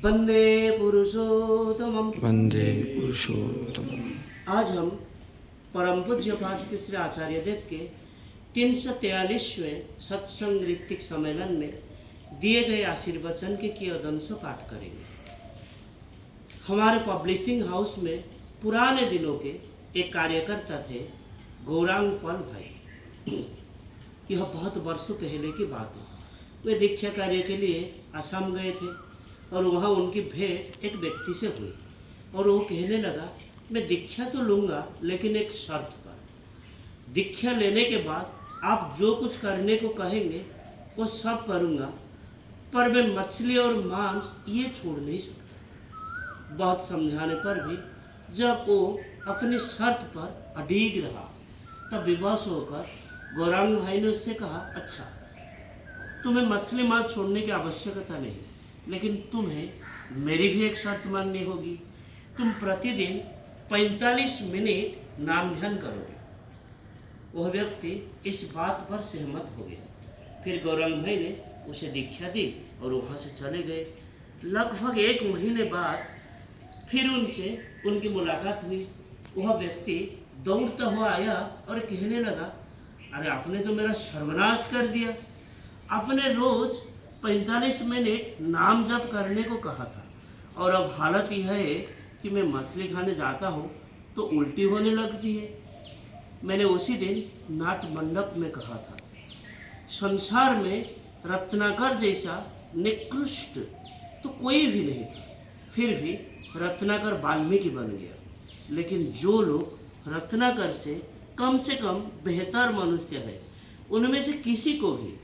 वंदे पुरुषोत्तमम्। वंदे पुरुषोत्तमम्। आज हम परम पूज्य पाठ श्री आचार्य देव के 343वें सत्संग ऋत्विक सम्मेलन में दिए गए आशीर्वचन के कियदंश पाठ करेंगे। हमारे पब्लिशिंग हाउस में पुराने दिनों के एक कार्यकर्ता थे गौरांग पाल भाई। यह बहुत वर्षों पहले की बात है। वे दीक्षा कार्य के लिए असम गए थे और वहाँ उनकी भेंट एक व्यक्ति से हुई और वो कहने लगा, मैं दीक्षा तो लूँगा लेकिन एक शर्त पर। दीक्षा लेने के बाद आप जो कुछ करने को कहेंगे वो सब करूँगा, पर मैं मछली और मांस ये छोड़ नहीं सकता। बहुत समझाने पर भी जब वो अपनी शर्त पर अड़िग रहा तब विवश होकर गौरांग भाई ने उससे कहा, अच्छा तुम्हें मछली मांस छोड़ने की आवश्यकता नहीं, लेकिन तुम्हें मेरी भी एक शर्त माननी होगी। तुम प्रतिदिन 45 मिनट नाम ध्यान करोगे। वह व्यक्ति इस बात पर सहमत हो गया। फिर गौरांग भाई ने उसे दीक्षा दी और वहाँ से चले गए। लगभग 1 महीने बाद फिर उनसे उनकी मुलाकात हुई। वह व्यक्ति दौड़ता हुआ आया और कहने लगा, अरे आपने तो मेरा सर्वनाश कर दिया। आपने रोज 45 मिनट नाम जप करने को कहा था और अब हालत यह है कि मैं मछली खाने जाता हूँ तो उल्टी होने लगती है। मैंने उसी दिन नाट मंडप में कहा था, संसार में रत्नाकर जैसा निकृष्ट तो कोई भी नहीं था, फिर भी रत्नाकर वाल्मीकि बन गया। लेकिन जो लोग रत्नाकर से कम बेहतर मनुष्य है, उनमें से किसी को भी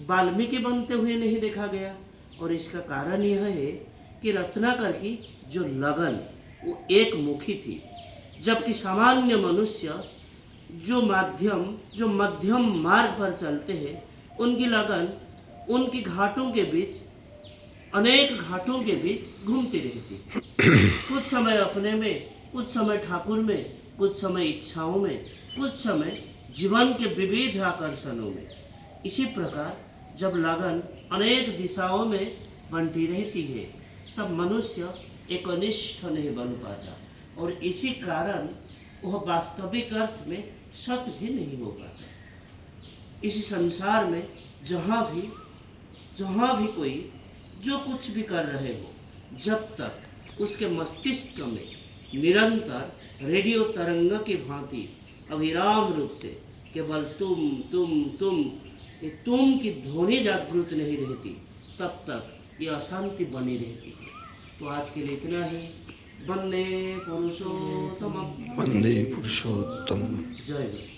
वाल्मीकि बनते हुए नहीं देखा गया। और इसका कारण यह है कि रत्नाकर की जो लगन वो एक मुखी थी, जबकि सामान्य मनुष्य जो मध्यम मार्ग पर चलते हैं, उनकी लगन उनकी अनेक घाटों के बीच घूमती रहती। कुछ समय अपने में, कुछ समय ठाकुर में, कुछ समय इच्छाओं में, कुछ समय जीवन के विविध आकर्षणों में। इसी प्रकार जब लगन अनेक दिशाओं में बंटी रहती है तब मनुष्य एकनिष्ठ नहीं बन पाता और इसी कारण वह वास्तविक अर्थ में सत भी नहीं हो पाता। इस संसार में जहाँ भी कोई जो कुछ भी कर रहे हो, जब तक उसके मस्तिष्क में निरंतर रेडियो तरंग की भांति अविराम रूप से केवल तुम की ध्वनि जागृत नहीं रहती, तब तक ये अशांति बनी रहती है। तो आज के लिए इतना ही। वंदे पुरुषोत्तम। वंदे पुरुषोत्तम। जय गुरु।